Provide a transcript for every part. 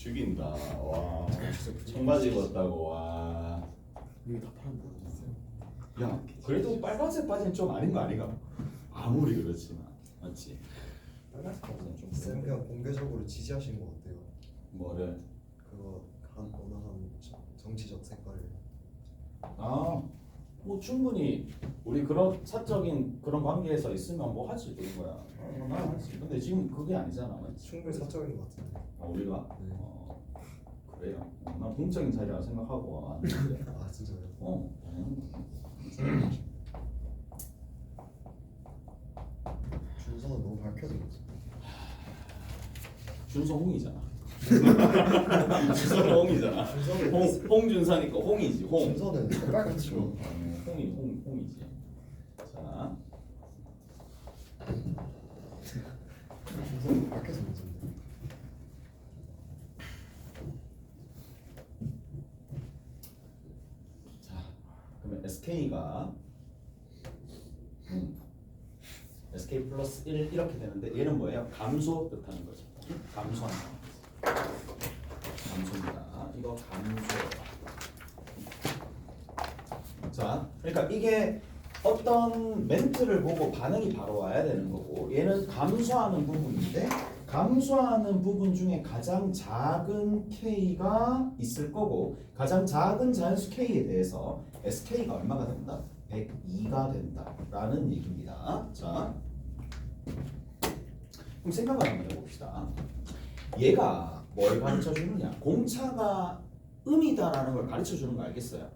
죽인다. 와, 청바지 입었다고. 와. 여기 다 파란 거 같았어요. 야, 그래도 빨간색 바지는 좀 아닌 거 아닌가? 아무리 그렇지만, 맞지? 빨간색 바지는 좀. 쌤 그냥 공개적으로 지지하신 것 같아요. 뭐를? 그거 한 어느 한 정치적 색깔. 아, 뭐 충분히 우리 그런 사적인 그런 관계에서 있으면 뭐 하지 그런 거야. 난 하지. 근데 지금 그게 아니잖아, 맞지? 충분히 사적인 것 같은데. 우리가 네. 그래요. 난 공적인 자리라고 생각하고 왔는데. 아 진짜요? 준서는 너무 밝혀져 있어. 준서홍이잖아. 준서홍이잖아. 홍준사니까 홍이지. 홍. 준서는 빨갛죠. 홍이지. 자, 준서는 밝혀져 있는데. 자, 그러면 SK가 SK 플러스 1 이렇게 되는데 얘는 뭐예요? 감소 뜻하는 거죠. 감소하는 거. 감소입니다. 이거 감소. 자, 그러니까 이게 어떤 멘트를 보고 반응이 바로 와야 되는 거고 얘는 감소하는 부분인데 감소하는 부분 중에 가장 작은 K가 있을 거고 가장 작은 자연수 K에 대해서 SK가 얼마가 된다? 102가 된다라는 얘기입니다. 자, 그럼 생각을 한번 해봅시다. 얘가 뭘 가르쳐 주느냐? 공차가 음이다라는 걸 가르쳐 주는 거 알겠어요?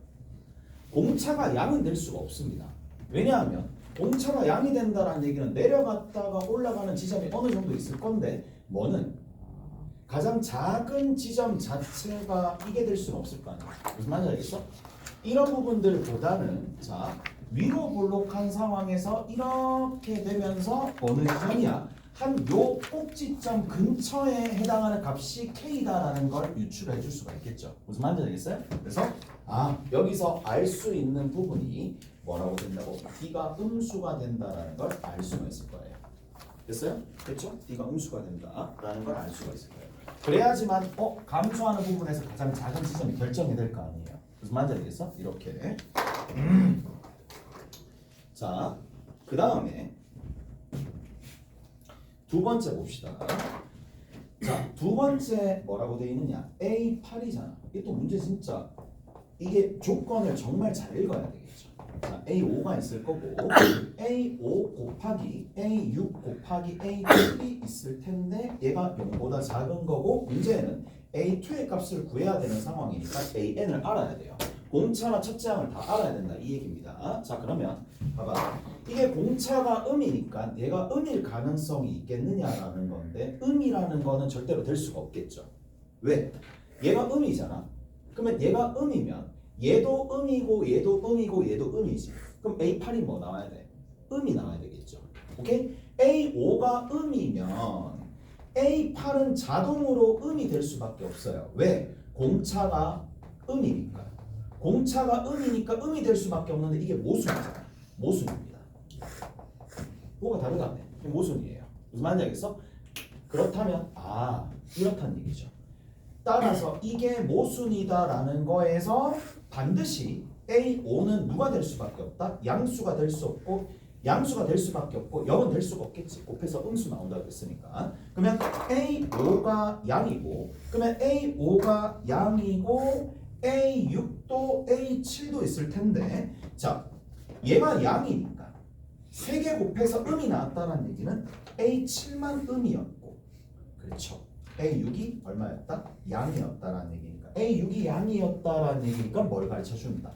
공차가 양은 될 수가 없습니다. 왜냐하면 공차가 양이 된다라는 얘기는 내려갔다가 올라가는 지점이 어느 정도 있을 건데 뭐는 가장 작은 지점 자체가 이게 될 수는 없을 거 아니야. 무슨 말인지 알겠어? 이런 부분들보다는 자 위로 볼록한 상황에서 이렇게 되면서 어느 지점이야? 한 요 꼭지점 근처에 해당하는 값이 K다라는 걸 유출해 줄 수가 있겠죠. 무슨 말인지 알겠어요? 그래서 여기서 알 수 있는 부분이 뭐라고 된다고? D가 음수가 된다라는 걸 알 수가 있을 거예요. 됐어요? 됐죠? D가 음수가 된다라는 걸 알 수가 있을 거예요. 그래야지만 감소하는 부분에서 가장 작은 지점이 결정이 될 거 아니에요. 무슨 말인지 알겠어? 이렇게. 자, 그 다음에 두 번째 봅시다. 자, 두 번째 뭐라고 돼 있느냐? A8이잖아. 이게 또 문제 진짜 이게 조건을 정말 잘 읽어야 되겠죠. 자, A5가 있을 거고 A5 곱하기 A6 곱하기 A7이 있을 텐데 얘가 0보다 작은 거고 문제는 A2의 값을 구해야 되는 상황이니까 AN을 알아야 돼요. 공차나 첫째 항을 다 알아야 된다 이 얘기입니다. 자, 그러면 봐봐. 이게 공차가 음이니까 얘가 음일 가능성이 있겠느냐라는 건데 음이라는 거는 절대로 될 수가 없겠죠. 왜? 얘가 음이잖아. 그러면 얘가 음이면 얘도 음이고 얘도 음이고 얘도 음이지. 그럼 A8이 뭐 나와야 돼? 음이 나와야 되겠죠. 오케이? A5가 음이면 A8은 자동으로 음이 될 수밖에 없어요. 왜? 공차가 음이니까. 공차가 음이니까 음이 될 수밖에 없는데 이게 모순이잖아. 모순입니다. 뭐가 다르다네. 이게 모순이에요. 무슨 말인지 알겠어? 그렇다면 이렇다는 얘기죠. 따라서 이게 모순이다라는 거에서 반드시 A5는 누가 될 수밖에 없다? 양수가 될 수 없고 양수가 될 수밖에 없고 0은 될 수가 없겠지. 곱해서 음수 나온다고 했으니까. 그러면 A5가 양이고 그러면 A5가 양이고 A6도 A7도 있을 텐데 자 얘가 양이니까 3개 곱해서 음이 나왔다는 얘기는 A7만 음이었고 그렇죠. A6이 얼마였다? 양이었다라는 얘기니까 A6이 양이었다라는 얘기니까 뭘 가르쳐준다?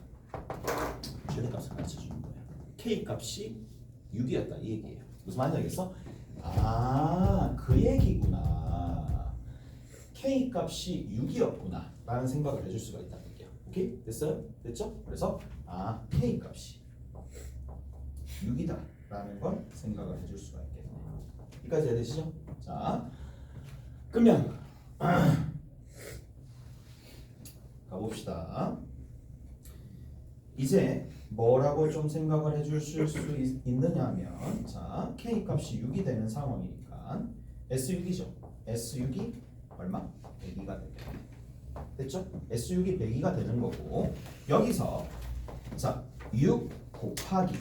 최대값을 가르쳐주는 거야. K값이 6이었다 이 얘기예요. 무슨 말인지 알겠어? 그 얘기구나. K값이 6이었구나 라는 생각을 해줄 수가 있다는 얘기야. 오케이? 됐어요? 됐죠? 그래서 K값이 6이다 라는 걸 생각을 해줄 수가 있겠네요. 여기까지 이해되시죠? 자, 그러면 가봅시다. 이제 뭐라고 좀 생각을 해줄 수 있느냐 하면 자 K값이 6이 되는 상황이니까 S6이죠. S6이 얼마? 102가 되게 됐죠? S6이 102가 되는 거고 여기서 자 6 곱하기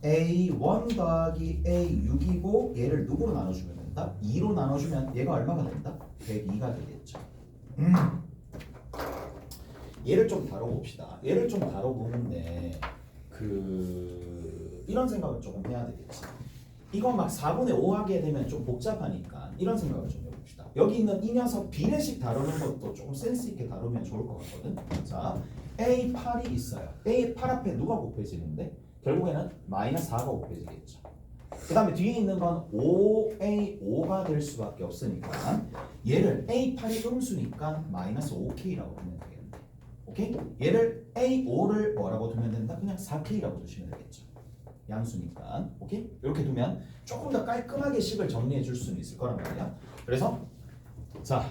A1 더하기 A6이고 얘를 누구로 나눠주면 된다? 2로 나눠주면 얘가 얼마가 된다? 102가 되겠죠. 얘를 좀 다뤄봅시다. 얘를 좀 다뤄보는데 이런 생각을 조금 해야 되겠지. 이거 막 4분의 5 하게 되면 좀 복잡하니까 이런 생각을 좀 해봅시다. 여기 있는 이 녀석 비례식 다루는 것도 조금 센스 있게 다루면 좋을 것 같거든. 자, A8이 있어요. A8 앞에 누가 곱해지는데? 결국에는 마이너스 4가 곱해지겠죠. 그 다음에 뒤에 있는 건 5A5가 될 수밖에 없으니까 얘를 A8이 음수니까 마이너스 5K라고 하면 되겠네. 오케이? 얘를 A5를 뭐라고 두면 된다? 그냥 4K라고 두시면 되겠죠. 양수니까. 오케이? 이렇게 두면 조금 더 깔끔하게 식을 정리해 줄 수는 있을 거란 말이야. 그래서 자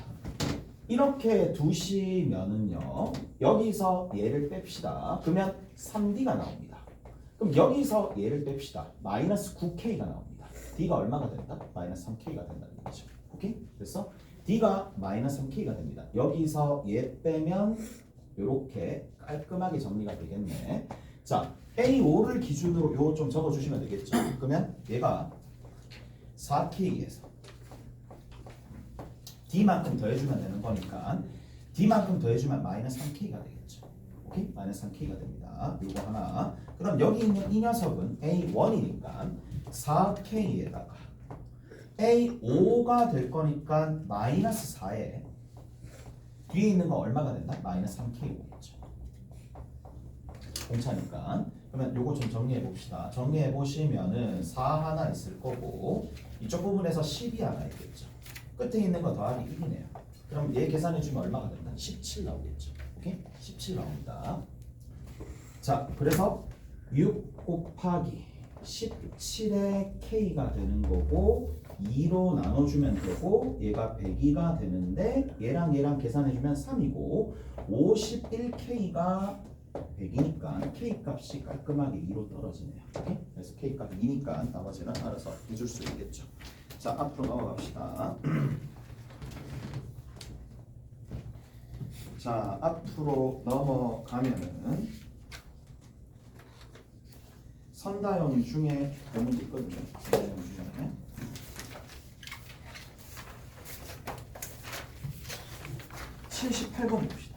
이렇게 두시면은요 여기서 얘를 뺍시다. 그러면 3D가 나옵니다. 그럼 여기서 얘를 뺍시다. 마이너스 9K가 나옵니다. D가 얼마가 된다? 마이너스 3K가 된다는 거죠. 오케이? 그래서 D가 마이너스 3K가 됩니다. 여기서 얘 빼면 이렇게 깔끔하게 정리가 되겠네. 자, A5를 기준으로 요거 좀 적어주시면 되겠죠. 그러면 얘가 4K에서 D만큼 더해주면 되는 거니까 D만큼 더해주면 마이너스 3K가 되겠죠. 오케이? 마이너스 3K가 됩니다. 요거 하나. 그럼 여기 있는 이 녀석은 A1이니까 4K에다가 A5가 될 거니까 마이너스 4에 뒤에 있는 거 얼마가 된다? 마이너스 3K겠죠. 공차니까. 그러면 요거 좀 정리해 봅시다. 정리해 보시면은 4 하나 있을 거고 이쪽 부분에서 10이 하나 있겠죠. 끝에 있는 거 더하기 1이네요. 그럼 얘 계산해 주면 얼마가 된다? 17 나오겠죠. 오케이? 17 나옵니다. 자, 그래서 6 곱하기 17의 K가 되는 거고 2로 나눠주면 되고 얘가 102가 되는데 얘랑 계산해주면 3이고 51K가 100이니까 K 값이 깔끔하게 2로 떨어지네요. 오케이? 그래서 K 값이 2니까 나머지는 알아서 해줄 수 있겠죠. 자, 앞으로 넘어갑시다. 자, 앞으로 넘어가면은 선다형 중에 몇 문제 있거든요. 선다형 중에 78번 봅시다.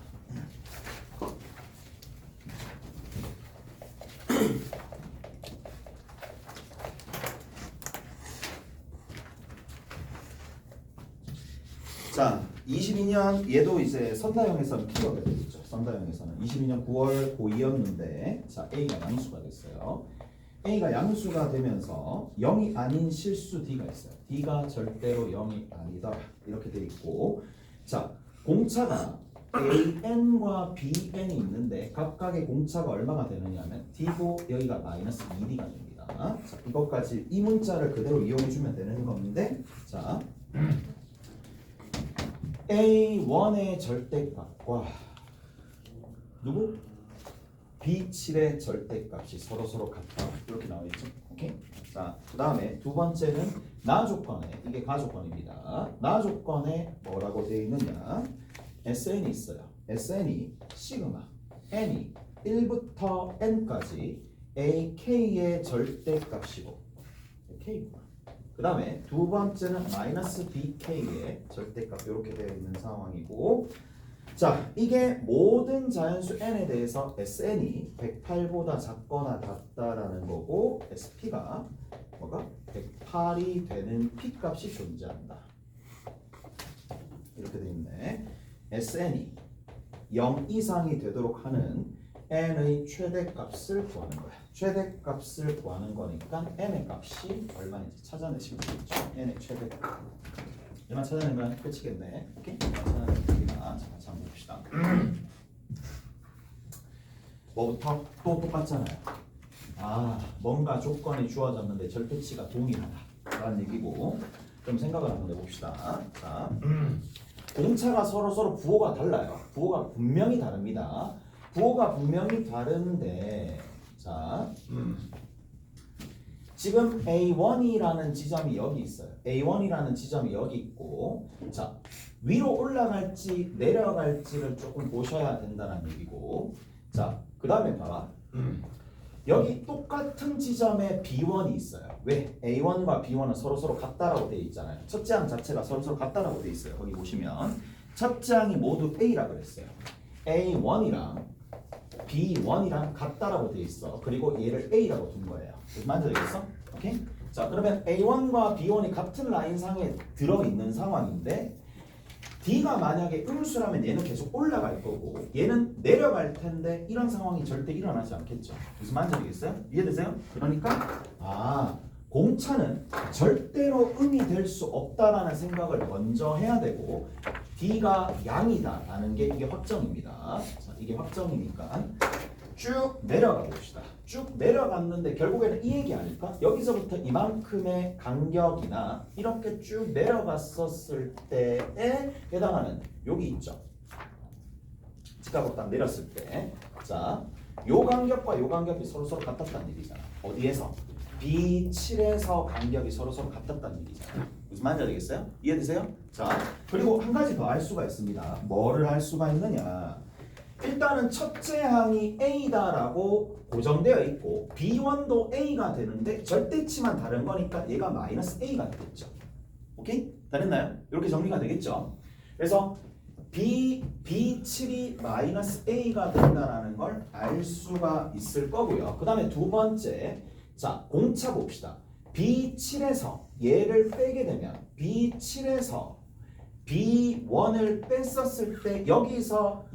자, 22년 얘도 이제 선다형에서는 P가 되겠죠. 선다형에서는 22년 9월 고2였는데 자, A가 양수가 됐어요. A가 양수가 되면서 0이 아닌 실수 D가 있어요. D가 절대로 0이 아니더라. 이렇게 돼 있고 자, 공차가 AN과 BN이 있는데 각각의 공차가 얼마가 되느냐면 D고 여기가 마이너스 2D가 됩니다. 자, 이것까지 이 문자를 그대로 이용해 주면 되는 건데 자 A1의 절대값과 누구? B7의 절대값이 서로 같다. 이렇게 나와 있죠. 오케이? 자, 그 다음에 두 번째는 나 조건에 이게 가조건입니다. 나 조건에 뭐라고 되어 있느냐? SN이 있어요. SN이 시그마 N이 1부터 N까지 AK의 절대값이고 K구나. 그 다음에 두 번째는 마이너스 BK의 절대값 이렇게 되어 있는 상황이고 자 이게 모든 자연수 N에 대해서 SN이 108보다 작거나 같다라는 거고 SP가 뭐가 108이 되는 P값이 존재한다. 이렇게 되어 있네. SN이 0 이상이 되도록 하는 N의 최대값을 구하는 거야. 최대값을 구하는 거니까 N의 값이 얼마인지 찾아내시면 되겠죠. N의 최대값. 얘만 찾아내면 끝이겠네. 오케이? 얘만 찾아내면 됩니다. 자, 같이 한번 봅시다. 뭐부터? 또 똑같잖아요. 아, 뭔가 조건이 주어졌는데 절대치가 동일하다. 라는 얘기고 좀 생각을 한번 해봅시다. 자, 공차가 서로 부호가 달라요. 부호가 분명히 다릅니다. 부호가 분명히 다른데 자 지금 A1이라는 지점이 여기 있어요. A1이라는 지점이 여기 있고 자 위로 올라갈지 내려갈지를 조금 보셔야 된다는 얘기고. 자, 그 다음에 봐봐. 여기 똑같은 지점에 B1이 있어요. 왜? A1과 B1은 서로 같다라고 되어 있잖아요. 첫째 항 자체가 서로 같다라고 되어 있어요. 거기 보시면 첫째 항이 모두 A라 그랬어요. A1이랑 B1이랑 같다라고 되어 있어. 그리고 얘를 A라고 둔 거예요. 만져 되겠어? 오케이? 자, 그러면 A1과 B1이 같은 라인상에 들어있는 상황인데 D가 만약에 음수라면 얘는 계속 올라갈 거고 얘는 내려갈 텐데 이런 상황이 절대 일어나지 않겠죠. 무슨 말인지 알겠어요? 이해되세요? 그러니까 공차는 절대로 음이 될 수 없다라는 생각을 먼저 해야 되고 D가 양이다라는 게 이게 확정입니다. 자, 이게 확정이니까 쭉 내려가 봅시다. 쭉 내려갔는데 결국에는 이 얘기 아닐까? 여기서부터 이만큼의 간격이나 이렇게 쭉 내려갔었을 때에 해당하는 여기 있죠. 직각으로 딱 내렸을 때, 자, 요 간격과 요 간격이 서로 같았다는 얘기잖아. 어디에서? B7에서 간격이 서로 같았다는 얘기잖아. 무슨 말인지 알겠어요? 이해되세요? 자, 그리고 한 가지 더 알 수가 있습니다. 뭐를 할 수가 있느냐? 일단은 첫째 항이 A다라고 고정되어 있고 B1도 A가 되는데 절대치만 다른 거니까 얘가 마이너스 A가 되겠죠. 오케이? 다 됐나요? 이렇게 정리가 되겠죠. 그래서 B7이 마이너스 A가 된다는 걸 알 수가 있을 거고요. 그 다음에 두 번째, 자, 공차 봅시다. B7에서 얘를 빼게 되면 B7에서 B1을 뺐었을 때 여기서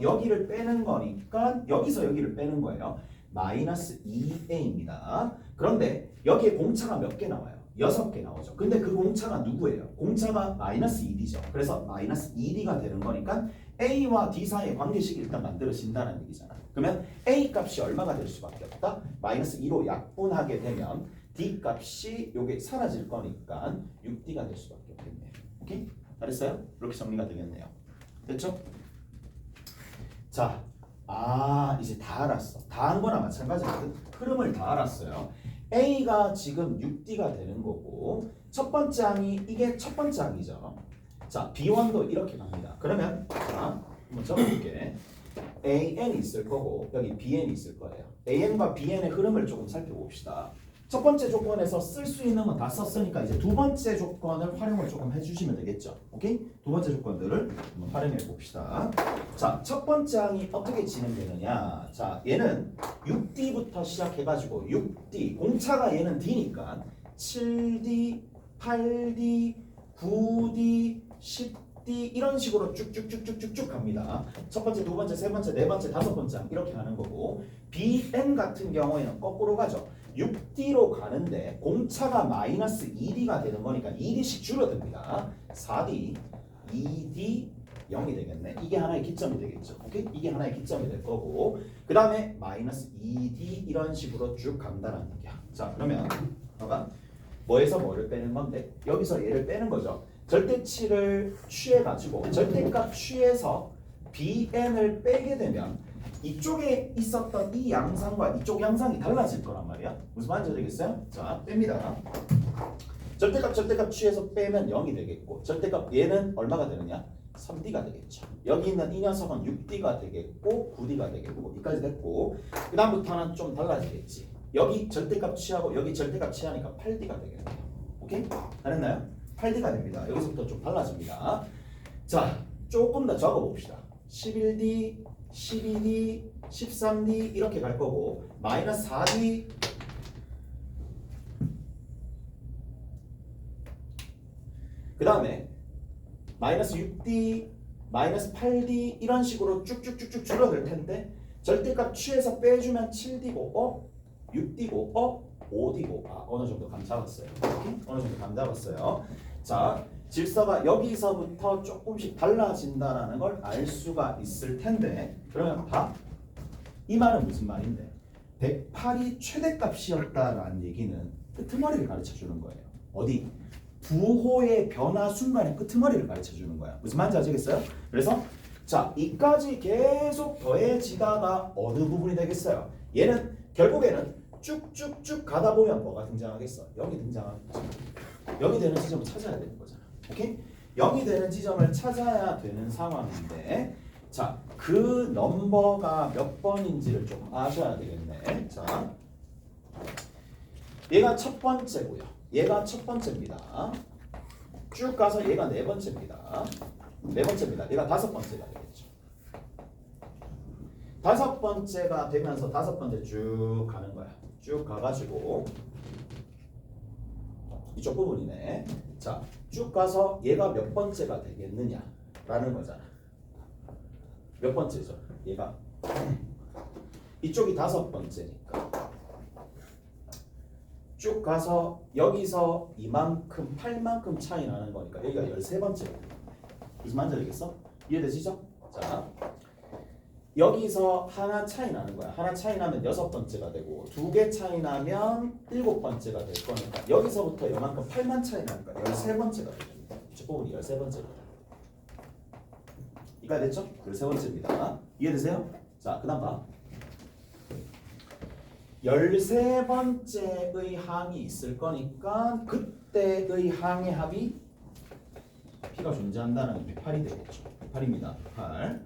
여기를 빼는 거니까 여기서 여기를 빼는 거예요. 마이너스 2A입니다. 그런데 여기에 공차가 몇 개 나와요? 6개 나오죠. 근데 그 공차가 누구예요? 공차가 마이너스 2D죠. 그래서 마이너스 2D가 되는 거니까 A와 D 사이의 관계식이 일단 만들어진다는 얘기잖아. 그러면 A 값이 얼마가 될 수밖에 없다? 마이너스 2로 약분하게 되면 D 값이 요게 사라질 거니까 6D가 될 수밖에 없겠네요. 오케이? 잘했어요? 이렇게 정리가 되겠네요. 됐죠? 자, 이제 다 알았어. 다 한 거나 마찬가지거든. 흐름을 다 알았어요. A가 지금 6D가 되는 거고 첫 번째 항이 이게 첫 번째 항이죠. 자, B1도 이렇게 갑니다. 그러면 자, 한번 적어볼게. AN이 있을 거고 여기 BN이 있을 거예요. AN과 BN의 흐름을 조금 살펴봅시다. 첫 번째 조건에서 쓸 수 있는 건 다 썼으니까 이제 두 번째 조건을 활용을 조금 해주시면 되겠죠. 오케이? 두 번째 조건들을 한번 활용해 봅시다. 자, 첫 번째 항이 어떻게 진행되느냐? 자, 얘는 6D부터 시작해가지고 6D 공차가 얘는 D니까 7D, 8D, 9D, 10D 이런 식으로 쭉쭉쭉쭉쭉 갑니다. 첫 번째, 두 번째, 세 번째, 네 번째, 다섯 번째 항 이렇게 가는 거고 BN 같은 경우에는 거꾸로 가죠. 6D로 가는데 공차가 마이너스 2D가 되는 거니까 2D씩 줄어듭니다. 4D, 2D, 0이 되겠네. 이게 하나의 기점이 되겠죠. 오케이? 이게 하나의 기점이 될 거고 그 다음에 마이너스 2D 이런 식으로 쭉 간다는 얘기야. 자, 그러면 봐봐. 뭐에서 뭐를 빼는 건데 여기서 얘를 빼는 거죠. 절대치를 취해가지고 절대값 취해서 BN을 빼게 되면 이쪽에 있었던 이 양상과 이쪽 양상이 달라질 거란 말이야. 무슨 말인지 되겠어요? 자, 뺍니다. 절대값 취해서 빼면 0이 되겠고 절대값 얘는 얼마가 되느냐? 3D가 되겠죠. 여기 있는 이 녀석은 6D가 되겠고 9D가 되겠고 여기까지 됐고 그 다음부터는 좀 달라지겠지. 여기 절대값 취하고 여기 절대값 취하니까 8D가 되겠네요. 오케이? 잘했나요? 8D가 됩니다. 여기서부터 좀 달라집니다. 자, 조금 더 적어봅시다. 11D, 12D, 13D 이렇게 갈 거고 마이너스 4D 그 다음에 마이너스 6D, 마이너스 8D 이런 식으로 쭉쭉쭉쭉 줄어들 텐데 절대값 취해서 빼주면 7D고 6D고 5D고 어느 정도 감 잡았어요. 어느 정도 감 잡았어요. 자, 질서가 여기서부터 조금씩 달라진다는 걸 알 수가 있을 텐데 그러면 봐. 이 말은 무슨 말인데 108이 최대값이었다라는 얘기는 끄트머리를 가르쳐 주는 거예요. 어디? 부호의 변화 순간의 끄트머리를 가르쳐 주는 거야. 무슨 말인지 아시겠어요? 그래서 자, 이까지 계속 더해지다가 어느 부분이 되겠어요? 얘는 결국에는 쭉쭉쭉 가다 보면 뭐가 등장하겠어? 여기 등장하겠지. 여기 되는 지점을 찾아야 되는 거잖아. 오케이? 0이 되는 지점을 찾아야 되는 상황인데 자, 그 넘버가 몇 번인지를 좀 아셔야 되겠네. 자, 얘가 첫 번째고요. 얘가 첫 번째입니다. 쭉 가서 얘가 네 번째입니다. 네 번째입니다. 얘가 다섯 번째가 되겠죠. 다섯 번째가 되면서 다섯 번째 쭉 가는 거야. 쭉 가가지고 이쪽 부분이네. 자, 쭉 가서 얘가 몇 번째가 되겠느냐라는 거잖아. 몇 번째죠? 얘가 이쪽이 다섯 번째니까 쭉 가서 여기서 이만큼 8만큼 차이 나는 거니까 여기가 13번째가 무슨 말인지 알겠어? 이해되시죠? 자, 여기서 하나 차이 나는 거야. 하나 차이 나면 여섯 번째가 되고 두 개 차이 나면 일곱 번째가 될 거니까 여기서부터 이만큼 8만 차이 나니까 13번째가 됩니다. 이쪽 부분이 13번째가 돼요. 이해가 됐죠? 13번째입니다. 이해되세요? 자, 그 다음 봐. 13번째의 항이 있을 거니까 그때의 항의 합이 P가 존재한다는 108이 되겠죠. 108입니다. 108.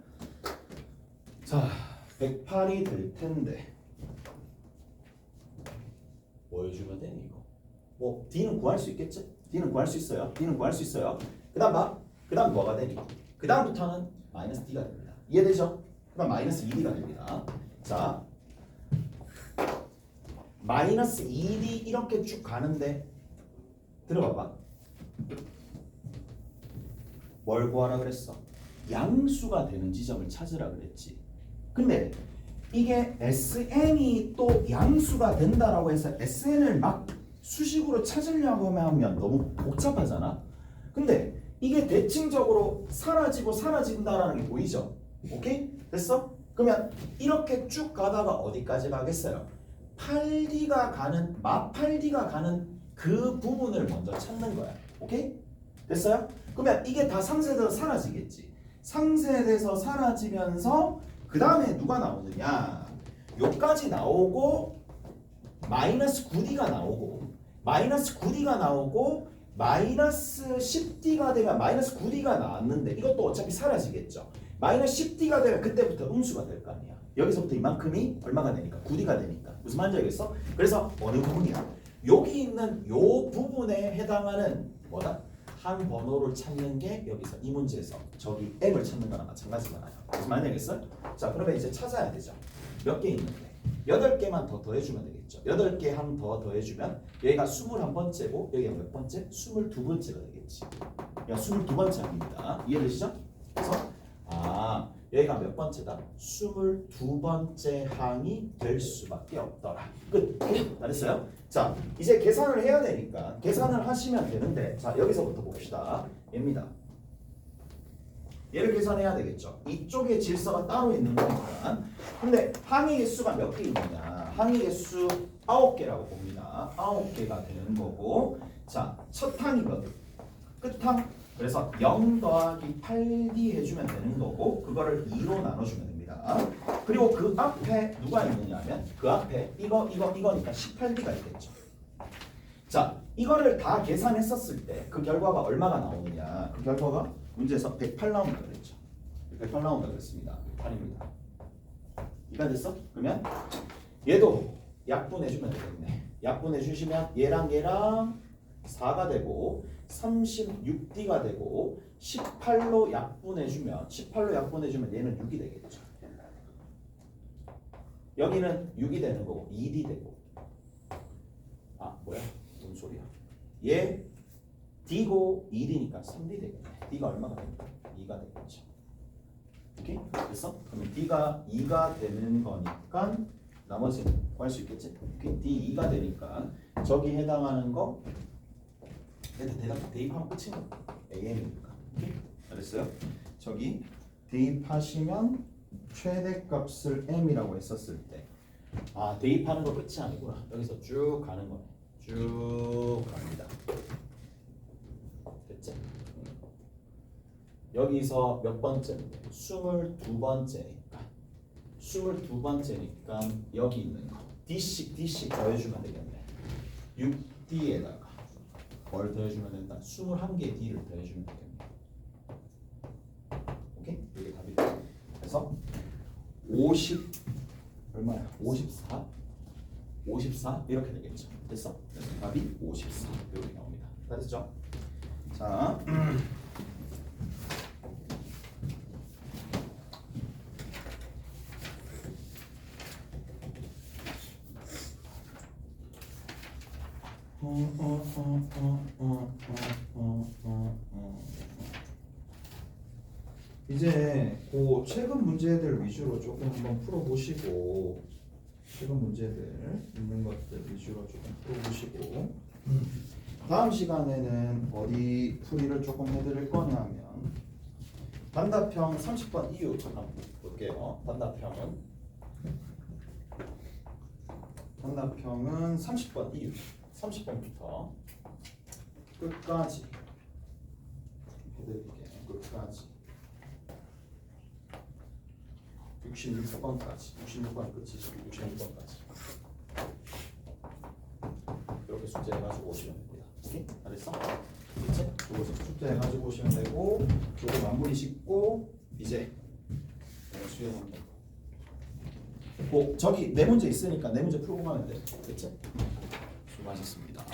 자, 108이 될 텐데 뭐 해주면 되니 이거? 뭐 D는 구할 수 있겠지? D는 구할 수 있어요. D는 구할 수 있어요. 그 다음 봐. 그 다음 뭐가 되니? 그 다음부터는 마이너스 D가 됩니다. 이해되죠? 그 다음 마이너스 2D가 됩니다. 자, 마이너스 2D 이렇게 쭉 가는데 들어봐봐. 뭘 구하라 그랬어? 양수가 되는 지점을 찾으라 그랬지. 근데 이게 SN이 또 양수가 된다라고 해서 SN을 막 수식으로 찾으려고 하면 너무 복잡하잖아. 근데 이게 대칭적으로 사라지고 사라진다라는 게 보이죠? 오케이? 됐어? 그러면 이렇게 쭉 가다가 어디까지 가겠어요? 8D가 가는 마8D가 가는 그 부분을 먼저 찾는 거야. 오케이? 됐어요? 그러면 이게 다 상쇄돼서 사라지겠지. 상쇄돼서 사라지면서 그 다음에 누가 나오느냐? 요까지 나오고 마이너스 9D가 나오고 마이너스 9D가 나오고 마이너스 10D가 되면 마이너스 9D가 나왔는데 이것도 어차피 사라지겠죠. 마이너스 10D가 되면 그때부터 음수가 될 거 아니야. 여기서부터 이만큼이 얼마가 되니까 9D가 되니까 무슨 말인지 알겠어? 그래서 어느 부분이야? 여기 있는 요 부분에 해당하는 뭐다? 한 번호를 찾는 게 여기서 이 문제에서 저기 M을 찾는 거랑 마찬가지잖아요. 무슨 말인지 알겠어요? 자, 그러면 이제 찾아야 되죠. 몇 개 있는데 8개만 더 더해주면 되겠죠. 8개 한 더 더해주면 여기가 21번째고 여기가 몇 번째? 22번째가 되겠지. 야, 22번째 합니다. 이해되시죠? 그래서 여기가 몇 번째다? 22번째 항이 될 수밖에 없더라. 끝. 잘했어요? 자, 이제 계산을 해야 되니까 계산을 하시면 되는데 자, 여기서부터 봅시다. 얘입니다. 얘를 계산해야 되겠죠. 이쪽에 질서가 따로 있는 거니까. 근데 항의 개수가 몇 개 있느냐? 항의 개수 9개라고 봅니다. 9개가 되는 거고 자, 첫 항이거든. 끝항. 그래서 0 더하기 8D 해주면 되는 거고 그거를 2로 나눠주면 됩니다. 그리고 그 앞에 누가 있느냐면 그 앞에 이거니까 18D가 있겠죠. 자, 이거를 다 계산했었을 때 그 결과가 얼마가 나오느냐? 그 결과가 문제에서 108 나온다 그랬죠. 108 나온다 그랬습니다. 108입니다. 이해가 됐어? 그러면 얘도 약분해주면 되겠네. 약분해주시면 얘랑 4가 되고 36D가 되고 18로 약분해주면 얘는 6이 되겠죠. 여기는 6이 되는 거고 2D 되고 뭐야? 뭔 소리야? 얘 D고 2D니까 3D 되겠네. D가 얼마가 됩니까? 2가 되겠죠. 오케이? 됐어? 그러면 D가 2가 되는 거니까 나머지는 구할 수 있겠지? 오케이? D 2가 되니까 저기 해당하는 거 대입하면 끝인 거 AM이니까. 오케이? 알았어요? 저기 대입하시면 최대값을 M이라고 했었을 때 대입하는 거 끝이 아니구나. 여기서 쭉 가는 거네. 쭉 갑니다. 됐지? 여기서 몇 번째인데? 22번째니까 22번째니까 여기 있는 거 D씩 더해주면 되겠네. 6D에다가 뭘 더해주면 된다? 21개의 D를 더해주면 되겠네. 오케이? 이게 답이 돼. 그래서 50 얼마야? 54? 54 이렇게 되겠죠. 됐어? 그래서 답이 54 이렇게 나옵니다. 다 됐죠? 자. 이제 그 최근 문제들 위주로 조금 한번 풀어보시고 최근 문제들 있는 것들 위주로 조금 풀어보시고 다음 시간에는 어디 풀이를 조금 해드릴 거냐면 단답형 30번 이유 한번 볼게요. 단답형은 30번 이유 30번부터 끝까지 해드릴게요. 끝까지 66번까지 끝이죠. 66번까지 이렇게 숙제 해가지고 오시면 됩니다. 오케이? 알겠어? 그치? 이것을 숙제 해가지고 오시면 되고 요거 마무리 짓고 이제 수행하면 되고 저기 네 문제 있으니까 네 문제 풀고 가면 돼. 그치? 수고하셨습니다.